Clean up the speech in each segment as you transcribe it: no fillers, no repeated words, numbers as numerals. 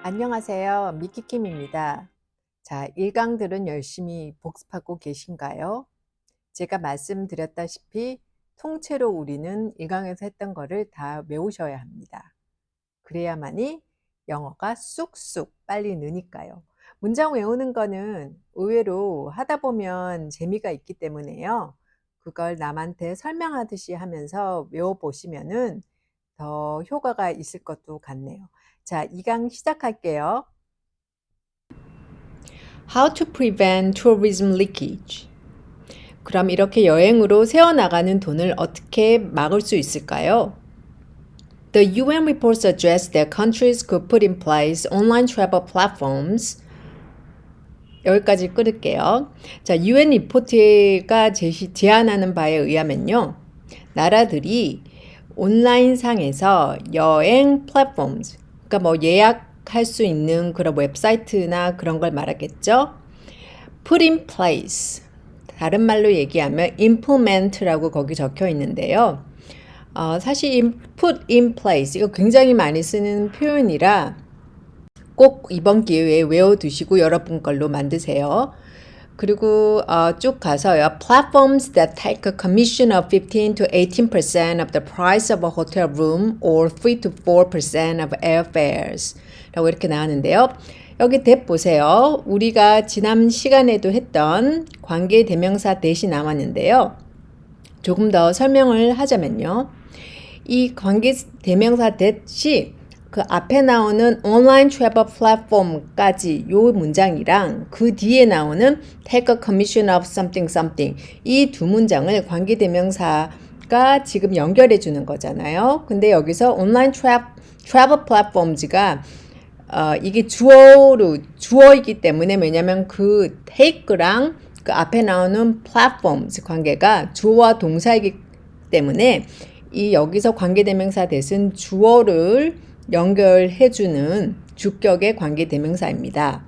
안녕하세요. 미키킴입니다. 자, 일강들은 열심히 복습하고 계신가요? 제가 말씀드렸다시피 통째로 우리는 일강에서 했던 거를 다 외우셔야 합니다. 그래야만이 영어가 쑥쑥 빨리 느니까요. 문장 외우는 거는 의외로 하다 보면 재미가 있기 때문에요. 그걸 남한테 설명하듯이 하면서 외워보시면은 더 효과가 있을 것도 같네요. 자, 2강 시작할게요. How to prevent tourism leakage. 그럼 이렇게 여행으로 새어나가는 돈을 어떻게 막을 수 있을까요? The UN report suggests that countries could put in place online travel platforms. 여기까지 끊을게요. 자, UN 리포트가 제안하는 바에 의하면요. 나라들이 온라인상에서 여행 플랫폼, 그러니까 뭐 예약할 수 있는 그런 웹사이트나 그런 걸 말하겠죠. Put in place. 다른 말로 얘기하면 implement라고 거기 적혀 있는데요. 사실 put in place 이거 굉장히 많이 쓰는 표현이라 꼭 이번 기회에 외워두시고 여러분 걸로 만드세요. 그리고 쭉 가서요. Platforms that take a commission of 15 to 18% of the price of a hotel room or 3 to 4% of airfares 라고 이렇게 나왔는데요. 여기 대 보세요. 우리가 지난 시간에도 했던 관계 대명사 대시 나왔는데요. 조금 더 설명을 하자면요. 이 관계 대명사 대시 그 앞에 나오는 온라인 트래블 플랫폼까지 요 문장이랑 그 뒤에 나오는 take a commission of something something 이 두 문장을 관계 대명사가 지금 연결해 주는 거잖아요. 근데 여기서 온라인 트래블 플랫폼즈가 이게 주어이기 때문에 왜냐면 그 take랑 그 앞에 나오는 platforms 관계가 주어와 동사이기 때문에 이 여기서 관계대명사 대신 주어를 연결해주는 주격의 관계대명사입니다.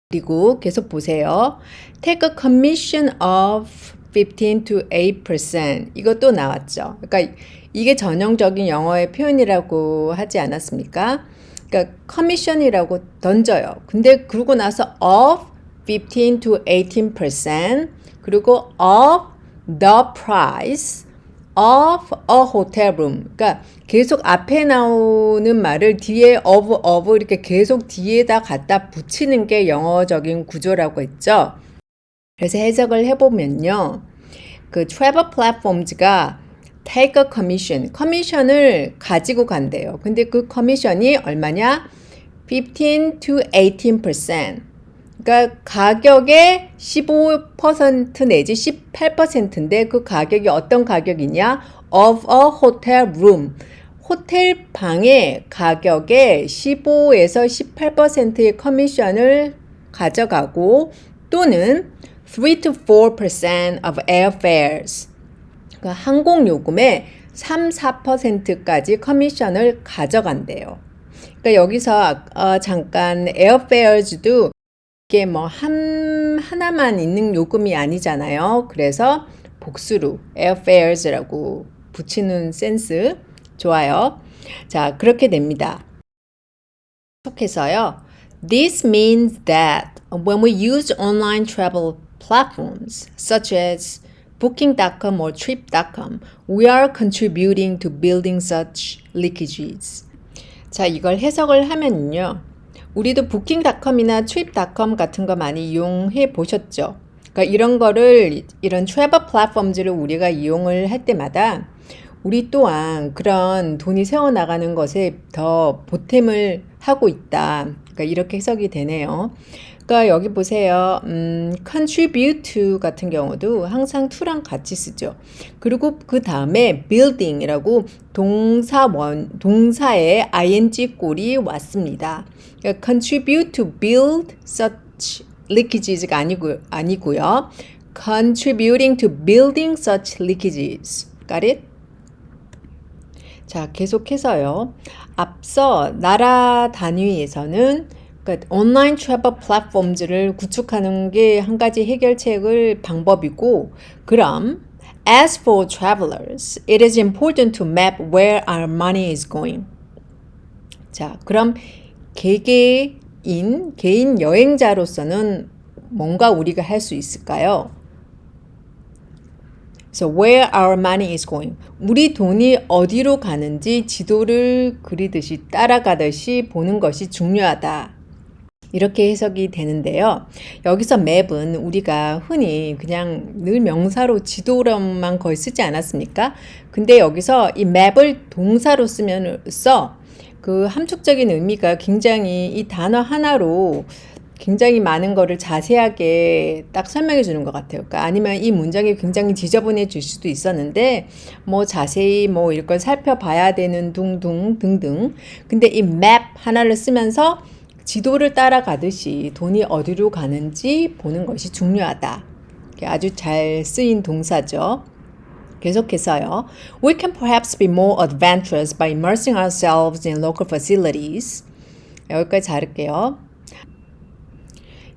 그리고 계속 보세요. Take a commission of 15 to 8%. 이것도 나왔죠. 그러니까 이게 전형적인 영어의 표현이라고 하지 않았습니까? 그러니까 commission이라고 던져요. 근데 그러고 나서 of 15 to 18% 그리고 of the price of a hotel room. 그러니까 계속 앞에 나오는 말을 뒤에 of 이렇게 계속 뒤에다 갖다 붙이는 게 영어적인 구조라고 했죠. 그래서 해석을 해보면요. 그 travel platforms가 take a commission, 커미션을 가지고 간대요. 근데 그 커미션이 얼마냐? 15 to 18%. 그러니까 가격의 15% 내지 18%인데 그 가격이 어떤 가격이냐? of a hotel room. 호텔 방의 가격의 15에서 18%의 커미션을 가져가고 또는 3 to 4% of airfares. 그러니까 항공요금의 3, 4%까지 커미션을 가져간대요. 그러니까 여기서 잠깐 airfares도 이게 뭐 하나만 있는 요금이 아니잖아요. 그래서 복수로 airfares라고 붙이는 센스 좋아요. 자, 그렇게 됩니다. 계속해서요. This means that when we use online travel platforms such as Booking.com or Trip.com, we are contributing to building such leakages. 자, 이걸 해석을 하면요. 우리도 Booking.com이나 Trip.com 같은 거 많이 이용해 보셨죠? 그러니까 이런 거를, 이런 트래블 플랫폼들을 우리가 이용을 할 때마다 우리 또한 그런 돈이 새어나가는 것에 더 보탬을 하고 있다. 그러니까 이렇게 해석이 되네요. 그러니까 여기 보세요. contribute to 같은 경우도 항상 to랑 같이 쓰죠. 그리고 그 다음에 building이라고 동사의 ing 꼴이 왔습니다. 그러니까 contribute to build such leakages가 아니고요. contributing to building such leakages. Got it? 자, 계속해서요. 앞서 나라 단위에서는 그러니까 온라인 트래블 플랫폼들을 구축하는 게 한 가지 해결책을 방법이고 그럼 as for travelers, it is important to map where our money is going. 자, 그럼 개인 여행자로서는 뭔가 우리가 할 수 있을까요? So where our money is going. 우리 돈이 어디로 가는지 지도를 그리듯이 따라가듯이 보는 것이 중요하다. 이렇게 해석이 되는데요. 여기서 맵은 우리가 흔히 그냥 늘 명사로 지도로만 거의 쓰지 않았습니까? 근데 여기서 이 맵을 동사로 쓰면서 그 함축적인 의미가 굉장히 이 단어 하나로 굉장히 많은 거를 자세하게 딱 설명해 주는 것 같아요. 그러니까 아니면 이 문장이 굉장히 지저분해질 수도 있었는데 뭐 자세히 뭐 이런 걸 살펴봐야 되는 둥둥 등등. 근데 이 맵 하나를 쓰면서 지도를 따라가듯이 돈이 어디로 가는지 보는 것이 중요하다. 아주 잘 쓰인 동사죠. 계속해서요. We can perhaps be more adventurous by immersing ourselves in local facilities. 여기까지 자를게요.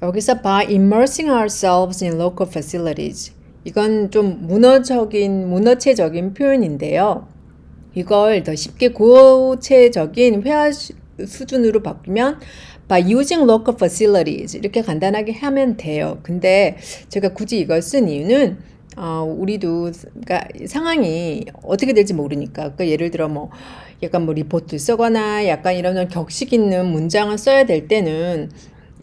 여기서 by immersing ourselves in local facilities. 이건 좀 문어체적인 표현인데요. 이걸 더 쉽게 구어체적인 회화 수준으로 바꾸면 by using local facilities 이렇게 간단하게 하면 돼요. 근데 제가 굳이 이걸 쓴 이유는 우리도 그러니까 상황이 어떻게 될지 모르니까. 그러니까 예를 들어 뭐 약간 뭐 리포트 쓰거나 약간 이런 격식 있는 문장을 써야 될 때는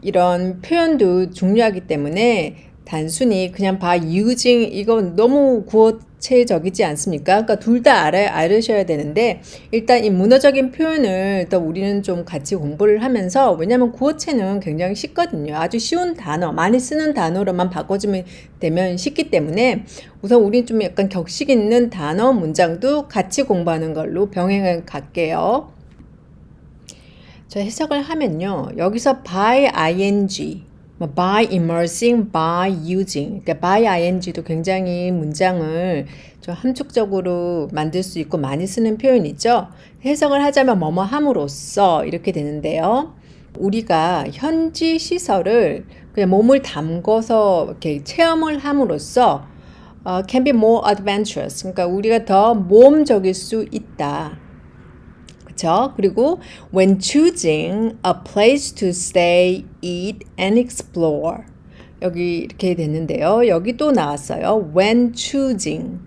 이런 표현도 중요하기 때문에 단순히 그냥 by using 이건 너무 구어체적이지 않습니까? 그러니까 둘 다 알으셔야 되는데 일단 이 문어적인 표현을 더 우리는 좀 같이 공부를 하면서 왜냐하면 구어체는 굉장히 쉽거든요. 아주 쉬운 단어, 많이 쓰는 단어로만 바꿔주면 되면 쉽기 때문에 우선 우리는 좀 약간 격식 있는 단어 문장도 같이 공부하는 걸로 병행을 갈게요. 저 해석을 하면요. 여기서 by ing, by immersing, by using. 그러니까 by ing도 굉장히 문장을 좀 함축적으로 만들 수 있고 많이 쓰는 표현이죠. 해석을 하자면 뭐뭐 함으로써 이렇게 되는데요. 우리가 현지 시설을 그냥 몸을 담궈서 이렇게 체험을 함으로써 can be more adventurous. 그러니까 우리가 더 모험적일 수 있다. 그쵸? 그리고 when choosing a place to stay, eat and explore. 여기 이렇게 됐는데요. 여기 또 나왔어요. when choosing.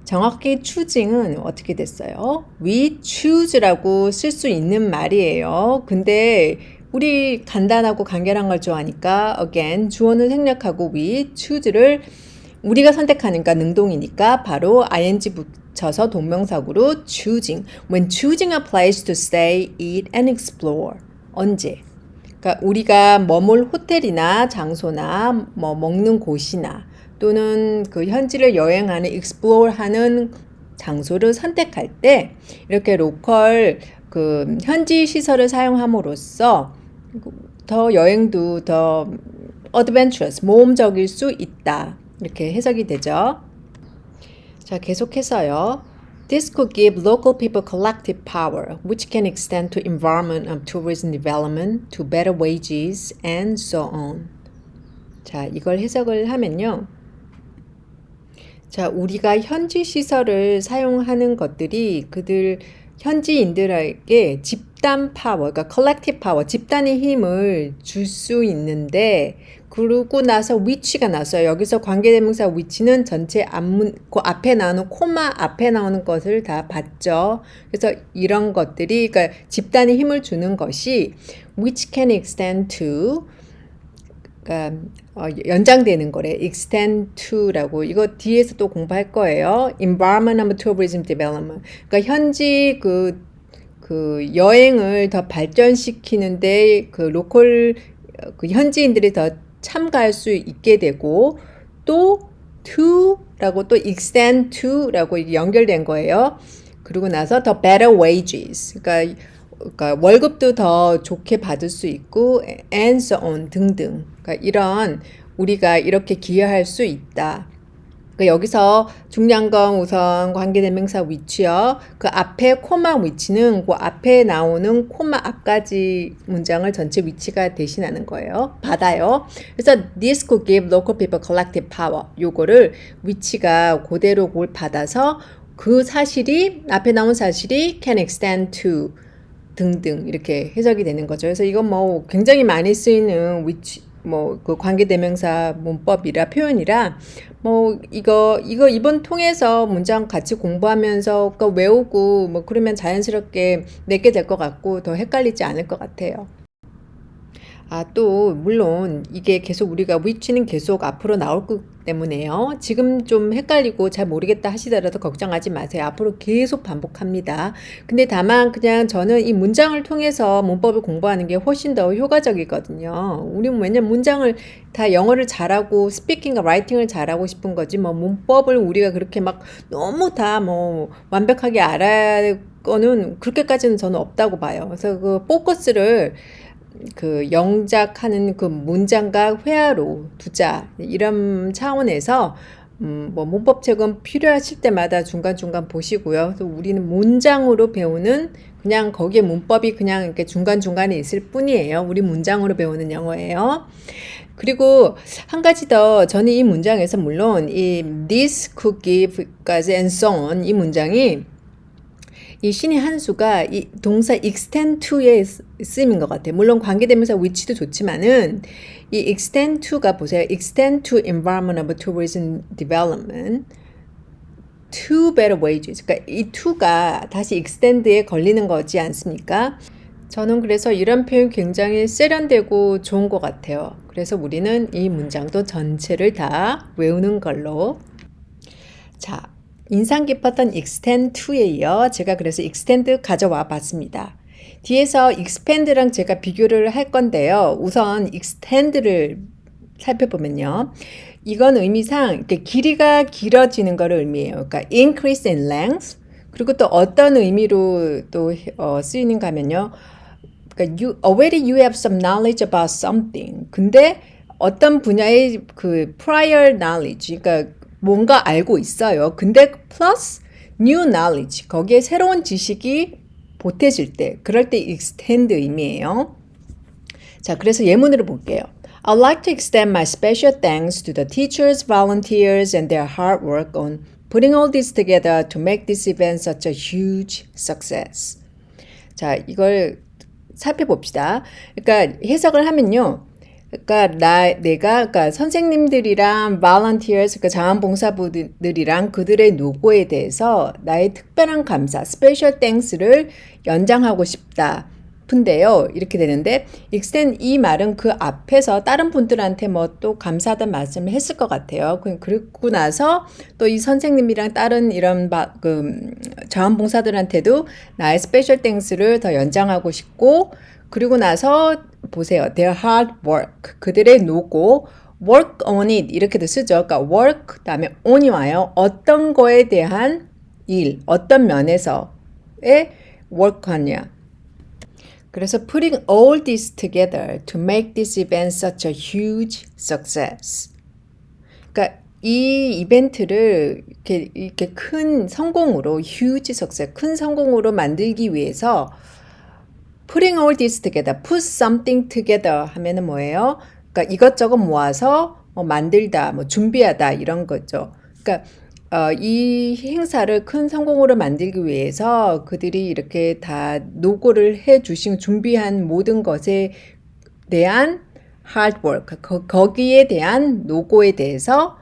정확히 choosing은 어떻게 됐어요? we choose라고 쓸 수 있는 말이에요. 근데 우리 간단하고 간결한 걸 좋아하니까 again 주어는 생략하고 we choose를 우리가 선택하니까 능동이니까 바로 ing 붙여서 동명사구로 choosing. When choosing a place to stay, eat and explore. 언제? 그러니까 우리가 머물 호텔이나 장소나 뭐 먹는 곳이나 또는 그 현지를 여행하는 explore하는 장소를 선택할 때 이렇게 로컬 그 현지 시설을 사용함으로써 더 여행도 더 adventurous, 모험적일 수 있다. 이렇게 해석이 되죠. 자, 계속해서요. This could give local people collective power, which can extend to environment of tourism development, to better wages, and so on. 자, 이걸 해석을 하면요. 자, 우리가 현지 시설을 사용하는 것들이 그들 현지인들에게 집단 파워, 그러니까 collective power, 집단의 힘을 줄 수 있는데 그러고 나서 위치가 나왔어요. 여기서 관계대명사 위치는 전체 앞문, 그 앞에 나오는 코마 앞에 나오는 것을 다 봤죠. 그래서 이런 것들이 그러니까 집단의 힘을 주는 것이 which can extend to 그러니까 연장되는 거래. extend to라고 이거 뒤에서 또 공부할 거예요. environment and tourism development. 그러니까 현지 그 여행을 더 발전시키는데 그 로컬 그 현지인들이 더 참가할 수 있게 되고 또 to라고 또 extend to라고 연결된 거예요. 그리고 나서 더 better wages. 그러니까 월급도 더 좋게 받을 수 있고 and so on 등등. 그러니까 이런 우리가 이렇게 기여할 수 있다. 그러니까 여기서 중요한 건 우선 관계대명사 위치요. 그 앞에 코마 위치는 그 앞에 나오는 코마 앞까지 문장을 전체 위치가 대신하는 거예요. 받아요. 그래서 this could give local people collective power. 요거를 위치가 그대로 그걸 받아서 그 사실이 앞에 나온 사실이 can extend to 등등 이렇게 해석이 되는 거죠. 그래서 이건 뭐 굉장히 많이 쓰이는 그 관계대명사 문법이라 표현이라 뭐 이거 이번 통해서 문장 같이 공부하면서 외우고 뭐 그러면 자연스럽게 내게 될 것 같고 더 헷갈리지 않을 것 같아요. 또 물론 이게 계속 우리가 which는 계속 앞으로 나올 것 때문에요. 지금 좀 헷갈리고 잘 모르겠다 하시더라도 걱정하지 마세요. 앞으로 계속 반복합니다. 근데 다만 그냥 저는 이 문장을 통해서 문법을 공부하는 게 훨씬 더 효과적이거든요. 우리는 왜냐면 문장을 다 영어를 잘하고 스피킹과 라이팅을 잘하고 싶은 거지 뭐 문법을 우리가 그렇게 막 너무 다 뭐 완벽하게 알아야 거는 그렇게까지는 저는 없다고 봐요. 그래서 그 포커스를 그 영작하는 그 문장과 회화로 두자 이런 차원에서 뭐 문법책은 필요하실 때마다 중간중간 보시고요. 또 우리는 문장으로 배우는 그냥 거기에 문법이 그냥 이렇게 중간중간에 있을 뿐이에요. 우리 문장으로 배우는 영어예요. 그리고 한 가지 더 저는 이 문장에서 물론 이 this could give까지 and so on 이 문장이 이 신의 한 수가 이 동사 extend to에 쓰임인 것 같아요. 물론 관계대명사 which도 좋지만은 이 extend to가 보세요. extend to environment of tourism development to better wages. 그러니까 이 to가 다시 extend에 걸리는 거지 않습니까? 저는 그래서 이런 표현 굉장히 세련되고 좋은 것 같아요. 그래서 우리는 이 문장도 전체를 다 외우는 걸로. 자, 인상 깊었던 extend to에 이어 제가 그래서 extend 가져와 봤습니다. 뒤에서 expand랑 제가 비교를 할 건데요. 우선 extend를 살펴보면요. 이건 의미상 이렇게 길이가 길어지는 것을 의미해요. 그러니까 increase in length. 그리고 또 어떤 의미로 또 쓰이는가 하면요. 그러니까 already you have some knowledge about something. 근데 어떤 분야의 그 prior knowledge, 그러니까 뭔가 알고 있어요. 근데 plus new knowledge, 거기에 새로운 지식이 보태질 때, 그럴 때 extend 의미예요. 자, 그래서 예문으로 볼게요. I'd like to extend my special thanks to the teachers, volunteers, and their hard work on putting all this together to make this event such a huge success. 자, 이걸 살펴봅시다. 그러니까 해석을 하면요. 그러니까 선생님들이랑 volunteers, 그러니까 자원봉사부들이랑 그들의 노고에 대해서 나의 특별한 감사, special thanks를 연장하고 싶다픈데요. 이렇게 되는데, extend 이 말은 그 앞에서 다른 분들한테 뭐 또 감사하다는 말씀을 했을 것 같아요. 그리고 나서 또 이 선생님이랑 다른 이런 자원봉사들한테도 나의 special thanks를 더 연장하고 싶고, 그리고 나서 보세요. Their hard work. 그들의 노고. work on it. 이렇게도 쓰죠. 그러니까 work, 그 다음에 on이 와요. 어떤 거에 대한 일, 어떤 면에서의 work하냐. 그래서 putting all this together to make this event such a huge success. 그러니까 이 이벤트를 이렇게 큰 성공으로, huge success, 큰 성공으로 만들기 위해서 putting all this together, put something together 하면은 뭐예요? 그러니까 이것저것 모아서 만들다, 준비하다 이런 거죠. 그러니까 이 행사를 큰 성공으로 만들기 위해서 그들이 이렇게 다 노고를 해주신 준비한 모든 것에 대한 hard work, 거기에 대한 노고에 대해서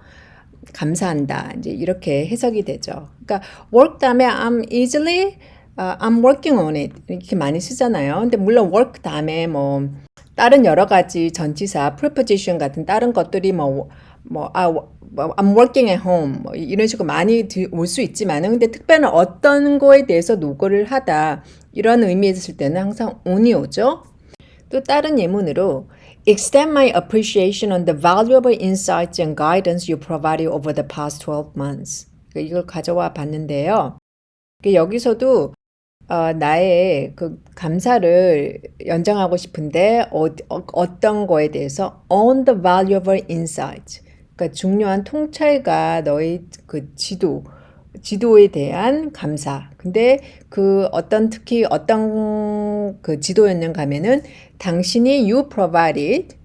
감사한다. 이제 이렇게 해석이 되죠. 그러니까 work 다음에 I'm working on it 이렇게 많이 쓰잖아요. 근데 물론 work 다음에 다른 여러 가지 전치사, preposition 같은 다른 것들이 I'm working at home 이런 식으로 많이 올 수 있지만은 근데 특별한 어떤 거에 대해서 노고를 하다 이런 의미에서 쓸 때는 항상 on이 오죠. 또 다른 예문으로 extend my appreciation on the valuable insights and guidance you provided over the past 12 months. 이걸 가져와 봤는데요. 여기서도 나의 그 감사를 연장하고 싶은데 어떤 거에 대해서 on the valuable insights. 그러니까 중요한 통찰과 너의 그 지도에 대한 감사. 근데 특히 어떤 그 지도였는가 하면은 당신이 you provided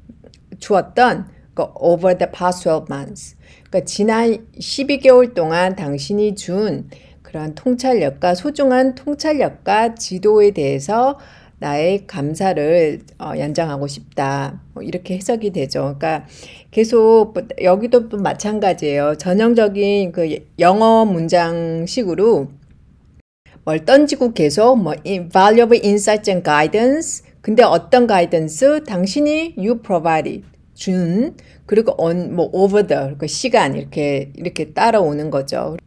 주었던 over the past 12 months. 그러니까 지난 12개월 동안 당신이 준 그런 통찰력과 소중한 통찰력과 지도에 대해서 나의 감사를 연장하고 싶다. 이렇게 해석이 되죠. 그러니까 계속 여기도 또 마찬가지예요. 전형적인 그 영어 문장식으로 뭘 던지고 계속 뭐 valuable insights and guidance. 근데 어떤 가이던스? 당신이 you provided 준 그리고 on 뭐 over the 그 시간 이렇게 따라오는 거죠.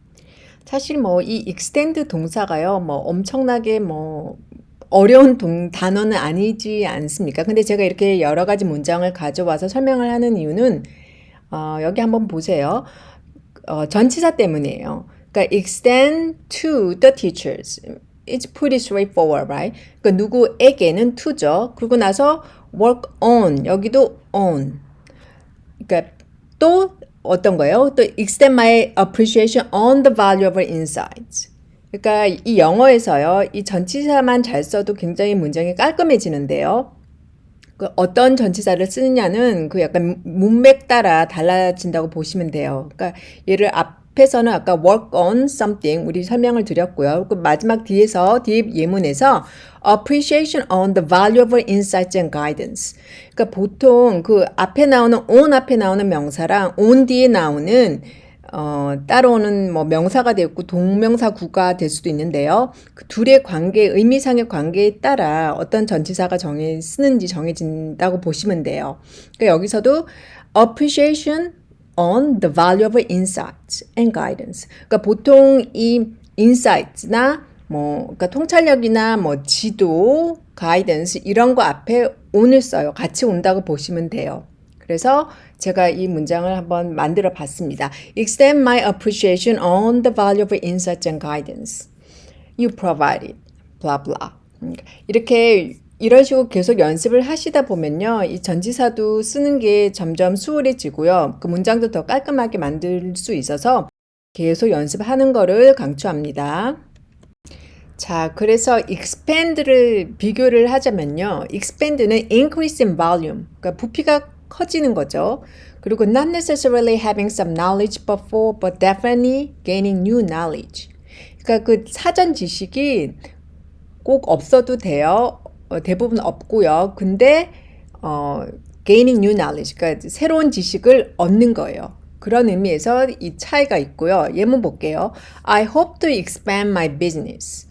사실 뭐 이 extend 동사가요. 뭐 엄청나게 뭐 어려운 단어는 아니지 않습니까? 근데 제가 이렇게 여러 가지 문장을 가져와서 설명을 하는 이유는 여기 한번 보세요. 전치사 때문이에요. 그러니까 extend to the teachers. It's pretty straightforward, right? 그러니까 누구에게는 to죠. 그리고 나서 work on 여기도 on. 그러니까 또 어떤 거예요? 또 extend my appreciation on the valuable insights. 그러니까 이 영어에서요, 이 전치사만 잘 써도 굉장히 문장이 깔끔해지는데요. 그 어떤 전치사를 쓰느냐는 그 약간 문맥 따라 달라진다고 보시면 돼요. 그러니까 얘를 앞에서는 아까 work on something 우리 설명을 드렸고요. 그 마지막 뒤에 예문에서 appreciation on the valuable insights and guidance. 그러니까 보통 그 앞에 나오는 on 앞에 나오는 명사랑 on 뒤에 나오는 따라오는 뭐 명사가 되고 동명사구가 될 수도 있는데요. 그 둘의 관계, 의미상의 관계에 따라 어떤 전치사가 쓰는지 정해진다고 보시면 돼요. 그러니까 여기서도 appreciation on the valuable insights and guidance. 그러니까 보통 이 insights나 그러니까 통찰력이나 뭐 지도, guidance 이런 거 앞에 on을 써요. 같이 온다고 보시면 돼요. 그래서 제가 이 문장을 한번 만들어 봤습니다. Extend my appreciation on the valuable insights and guidance you provided. blah blah. 이렇게 이런 식으로 계속 연습을 하시다 보면요. 이 전치사도 쓰는 게 점점 수월해지고요. 그 문장도 더 깔끔하게 만들 수 있어서 계속 연습하는 거를 강추합니다. 자, 그래서 expand를 비교를 하자면요. expand는 increase in volume. 그러니까 부피가 커지는 거죠. 그리고 not necessarily having some knowledge before, but definitely gaining new knowledge. 그러니까 그 사전 지식이 꼭 없어도 돼요. 대부분 없고요. 근데 gaining new knowledge, 그러니까 새로운 지식을 얻는 거예요. 그런 의미에서 이 차이가 있고요. 예문 볼게요. I hope to expand my business.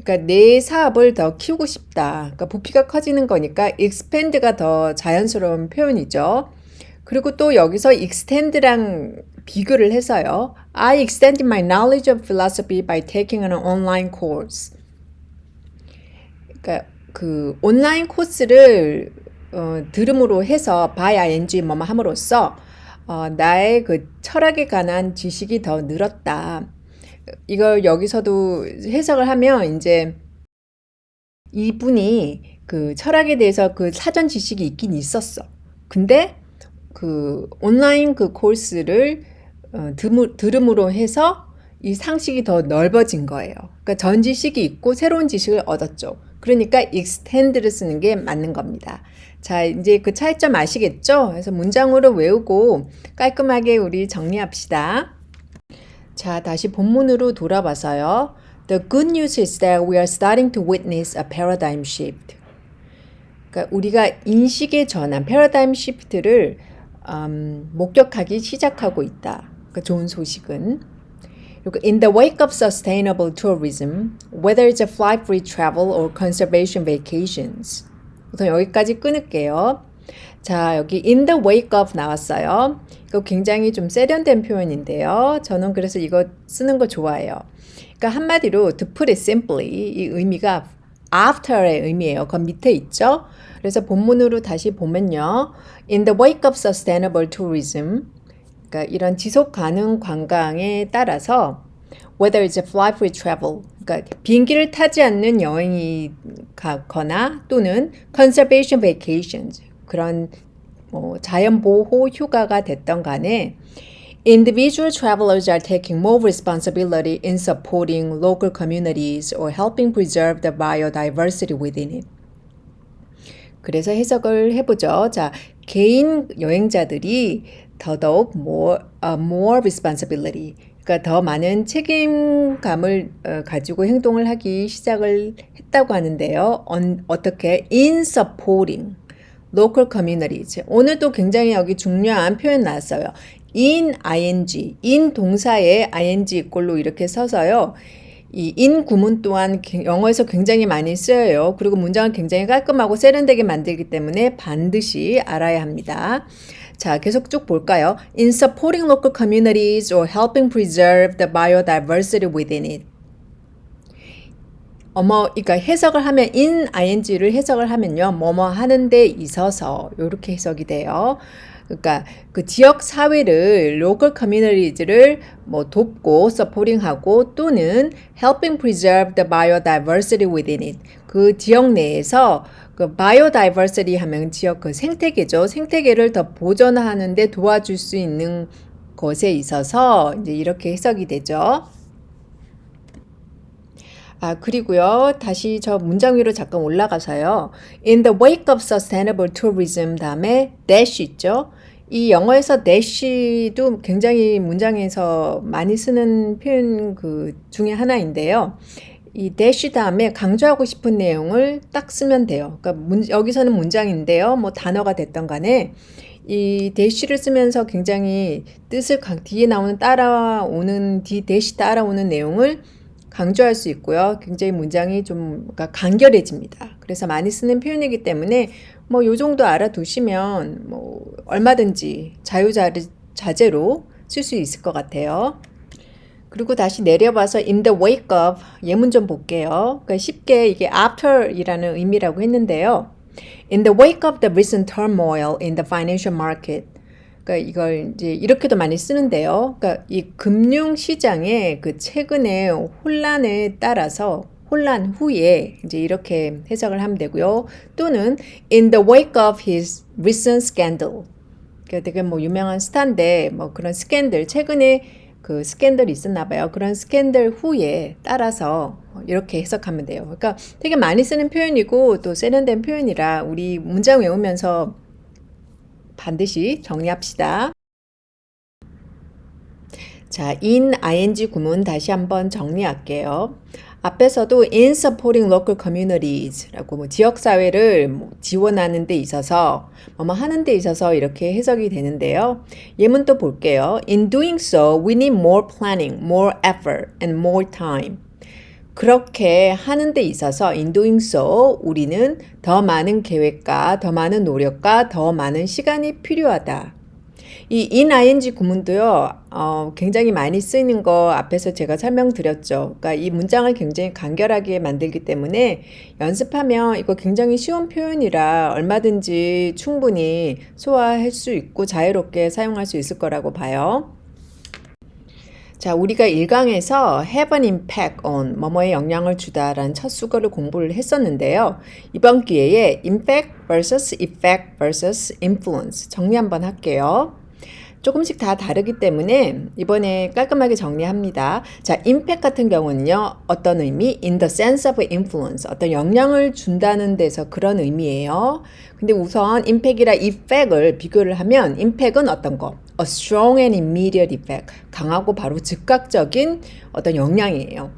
그러니까 내 사업을 더 키우고 싶다. 그러니까 부피가 커지는 거니까 expand가 더 자연스러운 표현이죠. 그리고 또 여기서 extend랑 비교를 해서요. I extended my knowledge of philosophy by taking an online course. 그러니까 그 온라인 코스를 들음으로 해서 by ing 뭐뭐 함으로써 나의 그 철학에 관한 지식이 더 늘었다. 이걸 여기서도 해석을 하면 이제 이분이 그 철학에 대해서 그 사전 지식이 있긴 있었어. 근데 그 온라인 그 코스를 들음으로 해서 이 상식이 더 넓어진 거예요. 그러니까 전 지식이 있고 새로운 지식을 얻었죠. 그러니까 extend를 쓰는 게 맞는 겁니다. 자, 이제 그 차이점 아시겠죠? 그래서 문장으로 외우고 깔끔하게 우리 정리합시다. 자, 다시 본문으로 돌아봐서요. The good news is that we are starting to witness a paradigm shift. 그러니까 우리가 인식의 전환, paradigm shift를 목격하기 시작하고 있다. 그러니까 좋은 소식은. 그리고 in the wake of sustainable tourism, whether it's a flight-free travel or conservation vacations. 우선 여기까지 끊을게요. 자, 여기 in the wake of 나왔어요. 이거 굉장히 좀 세련된 표현인데요. 저는 그래서 이거 쓰는 거 좋아해요. 그러니까 한마디로 to put it simply 이 의미가 after의 의미예요. 그 밑에 있죠. 그래서 본문으로 다시 보면요. In the wake of sustainable tourism 그러니까 이런 지속 가능 관광에 따라서 whether it's a flight-free travel 그러니까 비행기를 타지 않는 여행이 가거나 또는 conservation vacations 그런 자연보호 휴가가 됐던 간에 individual travelers are taking more responsibility in supporting local communities or helping preserve the biodiversity within it. 그래서 해석을 해보죠. 자, 개인 여행자들이 더더욱 more responsibility 그러니까 더 많은 책임감을 가지고 행동을 하기 시작을 했다고 하는데요. 어떻게? In supporting local communities. 오늘도 굉장히 여기 중요한 표현 나왔어요. in ing, in 동사에 ing 이꼴로 이렇게 써서요. 이 in 구문 또한 영어에서 굉장히 많이 쓰여요. 그리고 문장을 굉장히 깔끔하고 세련되게 만들기 때문에 반드시 알아야 합니다. 자, 계속 쭉 볼까요? In supporting local communities or helping preserve the biodiversity within it. 그러니까 해석을 하면 in ing를 해석을 하면요. 뭐뭐 하는 데 있어서 이렇게 해석이 돼요. 그러니까 그 지역 사회를 local communities를 뭐 돕고 supporting하고 또는 helping preserve the biodiversity within it. 그 지역 내에서 그 biodiversity 하면 지역 그 생태계죠. 생태계를 더 보존하는 데 도와줄 수 있는 것에 있어서 이제 이렇게 해석이 되죠. 그리고요. 다시 저 문장 위로 잠깐 올라가서요. In the wake of sustainable tourism 다음에 dash 있죠. 이 영어에서 dash도 굉장히 문장에서 많이 쓰는 표현 그 중에 하나인데요. 이 dash 다음에 강조하고 싶은 내용을 딱 쓰면 돼요. 그러니까 여기서는 문장인데요. 뭐 단어가 됐던 간에 이 dash를 쓰면서 굉장히 뜻을 뒤에 따라오는 dash 따라오는 내용을 강조할 수 있고요. 굉장히 문장이 좀 간결해집니다. 그래서 많이 쓰는 표현이기 때문에 뭐 요 정도 알아두시면 뭐 얼마든지 자유자재로 쓸 수 있을 것 같아요. 그리고 다시 내려봐서 in the wake of 예문 좀 볼게요. 그러니까 쉽게 이게 after이라는 의미라고 했는데요. In the wake of the recent turmoil in the financial market. 그러니까 이걸 이제 이렇게도 많이 쓰는데요. 그러니까 이 금융 시장의 그 최근의 혼란에 따라서 혼란 후에 이제 이렇게 해석을 하면 되고요. 또는 in the wake of his recent scandal. 그러니까 되게 뭐 유명한 스타인데 뭐 그런 스캔들 최근에 그 스캔들이 있었나 봐요. 그런 스캔들 후에 따라서 이렇게 해석하면 돼요. 그러니까 되게 많이 쓰는 표현이고 또 세련된 표현이라 우리 문장 외우면서 반드시 정리합시다. 자, in ing 구문 다시 한번 정리할게요. 앞에서도 in supporting local communities라고 뭐 지역사회를 지원하는 데 있어서 뭐뭐 하는 데 있어서 이렇게 해석이 되는데요. 예문 또 볼게요. In doing so, we need more planning, more effort, and more time. 그렇게 하는 데 있어서 in doing so 우리는 더 많은 계획과 더 많은 노력과 더 많은 시간이 필요하다. 이 in ing 구문도요. 굉장히 많이 쓰이는 거 앞에서 제가 설명드렸죠. 그러니까 이 문장을 굉장히 간결하게 만들기 때문에 연습하면 이거 굉장히 쉬운 표현이라 얼마든지 충분히 소화할 수 있고 자유롭게 사용할 수 있을 거라고 봐요. 자, 우리가 1강에서 have an impact on 뭐뭐에 영향을 주다라는 첫 수거를 공부를 했었는데요. 이번 기회에 impact versus effect versus influence 정리 한번 할게요. 조금씩 다 다르기 때문에 이번에 깔끔하게 정리합니다. 자, impact 같은 경우는요. 어떤 의미? In the sense of influence. 어떤 영향을 준다는 데서 그런 의미예요. 근데 우선 impact이랑 effect을 비교를 하면 impact은 어떤 거? A strong and immediate effect. 강하고 바로 즉각적인 어떤 영향이에요.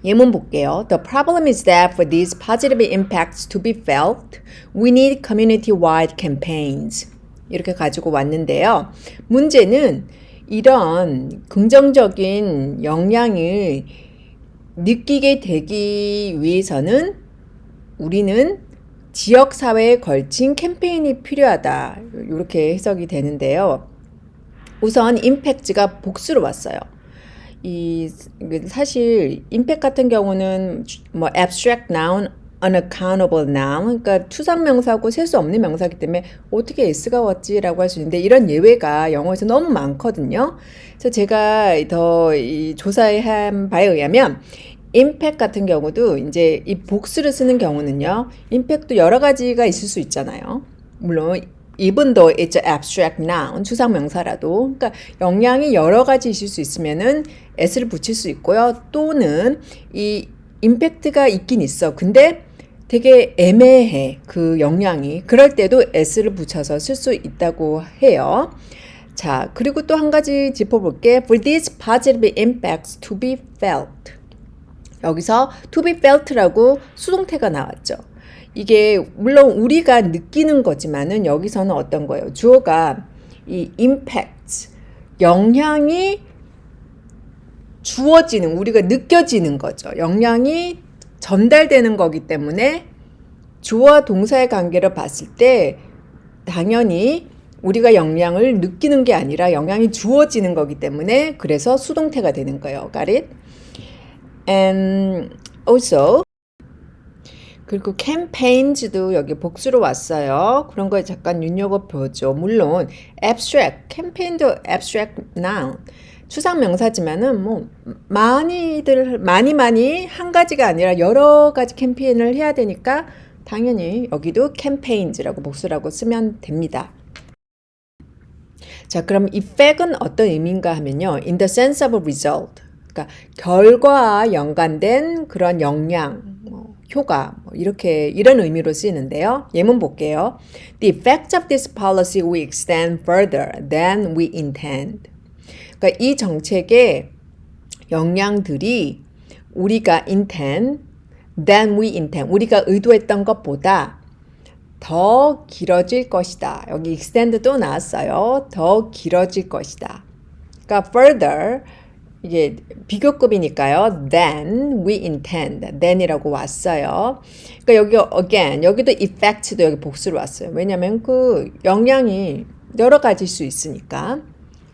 예문 볼게요. The problem is that for these positive impacts to be felt, we need community-wide campaigns. 이렇게 가지고 왔는데요. 문제는 이런 긍정적인 영향을 느끼게 되기 위해서는 우리는 지역사회에 걸친 캠페인이 필요하다. 이렇게 해석이 되는데요. 우선 임팩트가 복수로 왔어요. 사실 임팩트 같은 경우는 뭐 abstract noun, unaccountable noun, 그러니까 추상명사고 셀 수 없는 명사이기 때문에 어떻게 s가 왔지라고 할 수 있는데 이런 예외가 영어에서 너무 많거든요. 그래서 제가 더 조사한 바에 의하면 임팩트 같은 경우도 이제 이 복수를 쓰는 경우는요. 임팩트도 여러 가지가 있을 수 있잖아요. 물론 even though it's an abstract noun, 추상명사라도 그러니까 영향이 여러 가지 있을 수 있으면은 s를 붙일 수 있고요. 또는 이 임팩트가 있긴 있어. 근데 되게 애매해. 그 영향이. 그럴 때도 s를 붙여서 쓸 수 있다고 해요. 자, 그리고 또 한 가지 짚어볼게. For these positive impacts to be felt. 여기서 to be felt라고 수동태가 나왔죠. 이게 물론 우리가 느끼는 거지만은 여기서는 어떤 거예요? 주어가 이 impact, 영향이 주어지는, 우리가 느껴지는 거죠. 영향이 전달되는 거기 때문에 주어와 동사의 관계를 봤을 때 당연히 우리가 영향을 느끼는 게 아니라 영향이 주어지는 거기 때문에 그래서 수동태가 되는 거예요. Got it? And also 그리고 campaigns도 여기 복수로 왔어요. 그런 거에 잠깐 눈여겨보죠. 물론 abstract, campaign도 abstract noun, 추상 명사지만은 뭐 많이 한 가지가 아니라 여러 가지 캠페인을 해야 되니까 당연히 여기도 campaigns라고 복수라고 쓰면 됩니다. 자, 그럼 effect은 어떤 의미인가 하면요. In the sense of result. 그러니까 결과와 연관된 그런 영향, 효과, 이렇게 이런 의미로 쓰이는데요. 예문 볼게요. The effects of this policy will extend further than we intend. 그러니까 이 정책의 영향들이 우리가 intend, than we intend, 우리가 의도했던 것보다 더 길어질 것이다. 여기 extend 또 나왔어요. 더 길어질 것이다. 그러니까 further, 이게 비교급이니까요. than we intend, than이라고 왔어요. 그러니까 여기 again, 여기도 effect도 여기 복수로 왔어요. 왜냐하면 그 영향이 여러 가지일 수 있으니까.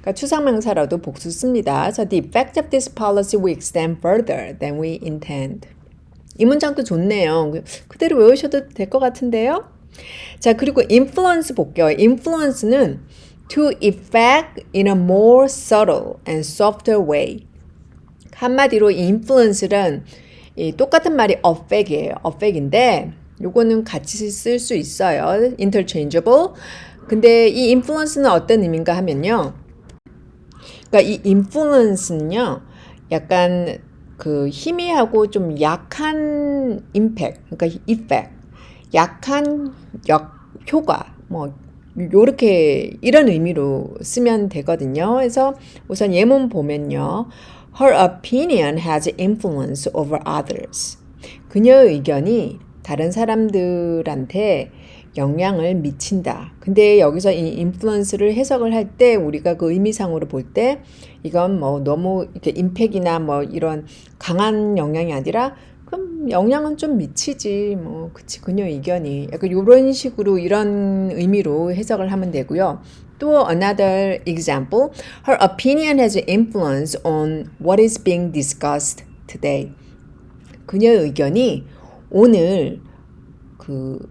그러니까 추상명사라도 복수 씁니다. So the effect of this policy will extend further than we intend. 이 문장도 좋네요. 그대로 외우셔도 될 것 같은데요. 자, 그리고 influence 볼게요. influence는 to effect in a more subtle and softer way. 한마디로 이 influence는 이 똑같은 말이 affect이에요. affect인데 요거는 같이 쓸 수 있어요. interchangeable. 근데 이 influence는 어떤 의미인가 하면요. 그러니까 이 influence는요. 약간 그 희미하고 좀 약한 impact, 그러니까 effect, 약한 효과, 뭐 요렇게 이런 의미로 쓰면 되거든요. 그래서 우선 예문 보면요. Her opinion has influence over others. 그녀의 의견이 다른 사람들한테 영향을 미친다. 근데 여기서 이 influence를 해석을 할 때 우리가 그 의미상으로 볼 때 이건 뭐 너무 이렇게 임팩이나 뭐 이런 강한 영향이 아니라 그럼 영향은 좀 미치지. 뭐 그치, 그녀 의견이 약간 이런 식으로 이런 의미로 해석을 하면 되고요. 또 another example. Her opinion has influence on what is being discussed today. 그녀의 의견이 오늘 그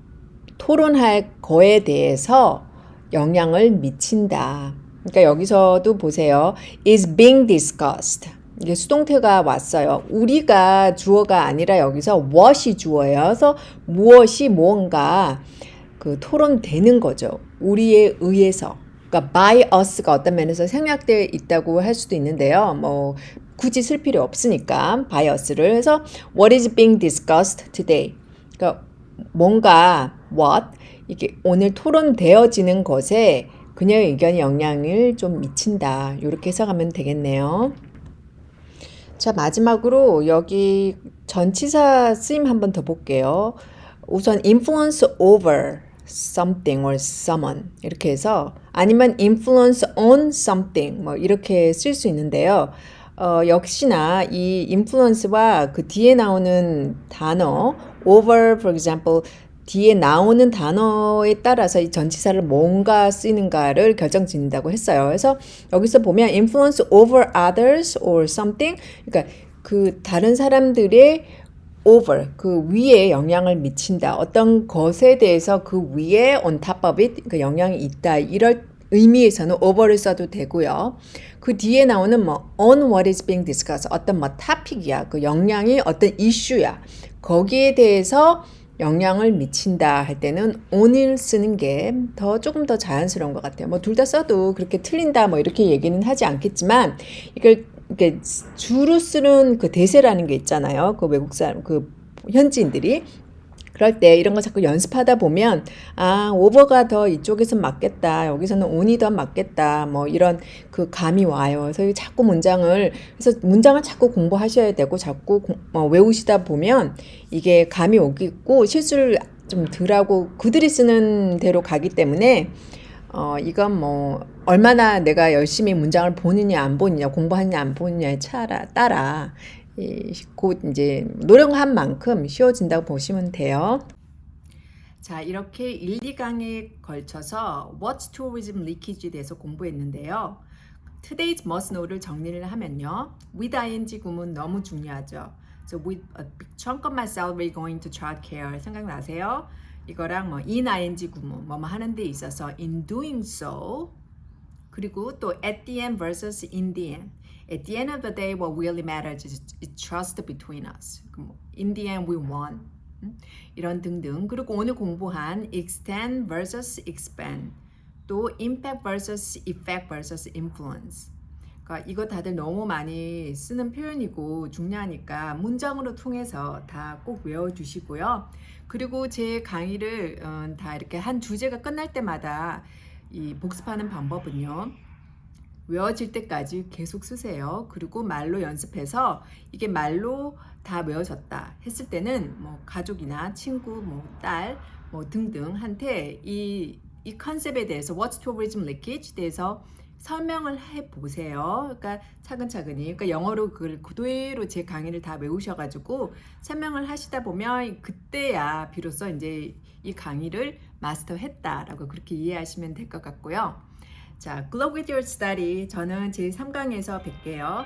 토론할 거에 대해서 영향을 미친다. 그러니까 여기서도 보세요. is being discussed. 이게 수동태가 왔어요. 우리가 주어가 아니라 여기서 what이 주어예요. 그래서 무엇이 뭔가 그 토론되는 거죠. 우리에 의해서. 그러니까 by us가 어떤 면에서 생략되어 있다고 할 수도 있는데요. 뭐 굳이 쓸 필요 없으니까 by us를 해서 what is being discussed today. 그러니까 뭔가 what 이게 오늘 토론되어지는 것에 그녀의 의견이 영향을 좀 미친다. 이렇게 해석하면 되겠네요. 자, 마지막으로 여기 전치사 쓰임 한번 더 볼게요. 우선 influence over something or someone 이렇게 해서 아니면 influence on something 뭐 이렇게 쓸 수 있는데요. 역시나 이 influence와 그 뒤에 나오는 단어 over, for example, 뒤에 나오는 단어에 따라서 이 전치사를 뭔가 쓰이는가를 결정짓는다고 했어요. 그래서 여기서 보면 influence over others or something, 그러니까 그 다른 사람들의 over, 그 위에 영향을 미친다. 어떤 것에 대해서 그 위에 on top of it, 그 영향이 있다. 이럴 의미에서는 over를 써도 되고요. 그 뒤에 나오는 뭐 on what is being discussed, 어떤 뭐 topic,이야. 그 영향이 어떤 이슈야. 거기에 대해서 영향을 미친다 할 때는 on을 쓰는 게 조금 더 자연스러운 것 같아요. 뭐 둘 다 써도 그렇게 틀린다 뭐 이렇게 얘기는 하지 않겠지만 이걸 이렇게 주로 쓰는 그 대세라는 게 있잖아요. 그 외국 사람, 그 현지인들이. 그럴 때 이런 거 자꾸 연습하다 보면 over가 더 이쪽에서 맞겠다. 여기서는 on이 더 맞겠다. 뭐 이런 그 감이 와요. 그래서 자꾸 문장을 자꾸 공부하셔야 되고 자꾸 외우시다 보면 이게 감이 오겠고 실수를 좀 덜하고 그들이 쓰는 대로 가기 때문에 이건 뭐 얼마나 내가 열심히 문장을 보느냐 안 보느냐 공부하느냐 안 보느냐에 따라 곧 이제 노력한 만큼 쉬워진다고 보시면 돼요. 자, 이렇게 1, 2강에 걸쳐서 What's tourism leakage에 대해서 공부했는데요. Today's must know를 정리를 하면요. With ing 구문 너무 중요하죠. So with a big chunk of my salary going to childcare 생각나세요? 이거랑 뭐 in ing 구문 뭐뭐 하는 데 있어서 in doing so 그리고 또 at the end versus in the end. At the end of the day, what really matters is trust between us. In the end, we won. 이런 등등. 그리고 오늘 공부한 extend versus expand. 또 impact versus effect versus influence. 그러니까 이거 다들 너무 많이 쓰는 표현이고 중요하니까 문장으로 통해서 다 꼭 외워주시고요. 그리고 제 강의를 다 이렇게 한 주제가 끝날 때마다 이 복습하는 방법은요. 외워질 때까지 계속 쓰세요. 그리고 말로 연습해서 이게 말로 다 외워졌다 했을 때는 뭐 가족이나 친구, 뭐 딸, 뭐 등등한테 이 컨셉에 대해서 What's tourism leakage 대해서 설명을 해 보세요. 그러니까 차근차근히. 그러니까 영어로 그걸 그대로 제 강의를 다 외우셔가지고 설명을 하시다 보면 그때야 비로소 이제 이 강의를 마스터했다라고 그렇게 이해하시면 될 것 같고요. 자, Glow with your study. 저는 제 3강에서 뵐게요.